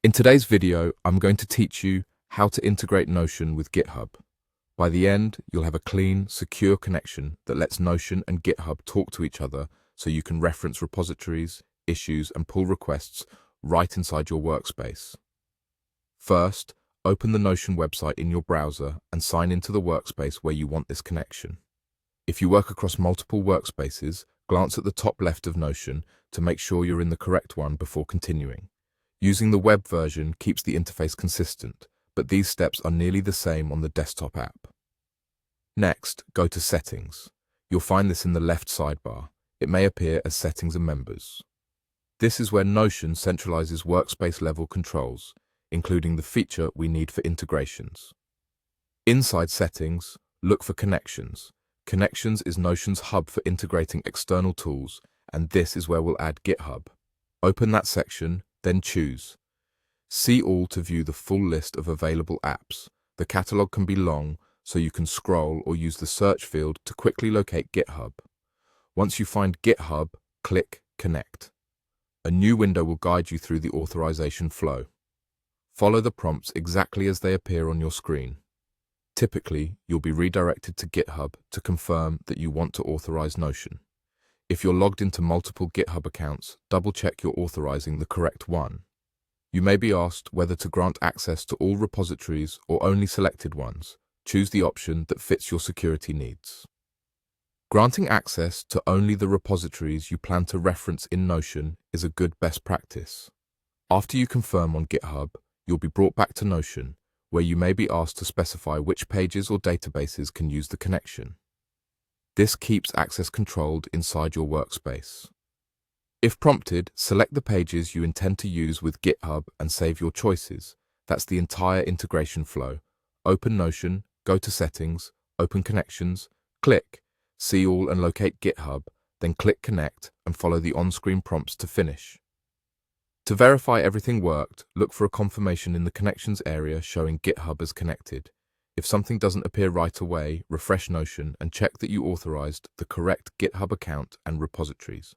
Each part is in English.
In today's video, I'm going to teach you how to integrate Notion with GitHub. By the end, you'll have a clean, secure connection that lets Notion and GitHub talk to each other so you can reference repositories, issues, and pull requests right inside your workspace. First, open the Notion website in your browser and sign into the workspace where you want this connection. If you work across multiple workspaces, glance at the top left of Notion to make sure you're in the correct one before continuing. Using the web version keeps the interface consistent, but these steps are nearly the same on the desktop app. Next, go to Settings. You'll find this in the left sidebar. It may appear as Settings and Members. This is where Notion centralizes workspace-level controls, including the feature we need for integrations. Inside Settings, look for Connections. Connections is Notion's hub for integrating external tools, and this is where we'll add GitHub. Open that section, then choose See All to view the full list of available apps. The catalog can be long, so you can scroll or use the search field to quickly locate GitHub. Once you find GitHub, click Connect. A new window will guide you through the authorization flow. Follow the prompts exactly as they appear on your screen. Typically, you'll be redirected to GitHub to confirm that you want to authorize Notion. If you're logged into multiple GitHub accounts, double-check you're authorizing the correct one. You may be asked whether to grant access to all repositories or only selected ones. Choose the option that fits your security needs. Granting access to only the repositories you plan to reference in Notion is a good best practice. After you confirm on GitHub, you'll be brought back to Notion, where you may be asked to specify which pages or databases can use the connection. This keeps access controlled inside your workspace. If prompted, select the pages you intend to use with GitHub and save your choices. That's the entire integration flow. Open Notion, go to Settings, open Connections, click See All and locate GitHub, then click Connect and follow the on-screen prompts to finish. To verify everything worked, look for a confirmation in the Connections area showing GitHub as connected. If something doesn't appear right away, refresh Notion and check that you authorized the correct GitHub account and repositories.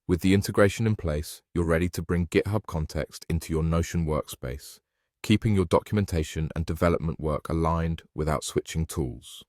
With the integration in place, you're ready to bring GitHub context into your Notion workspace, keeping your documentation and development work aligned without switching tools.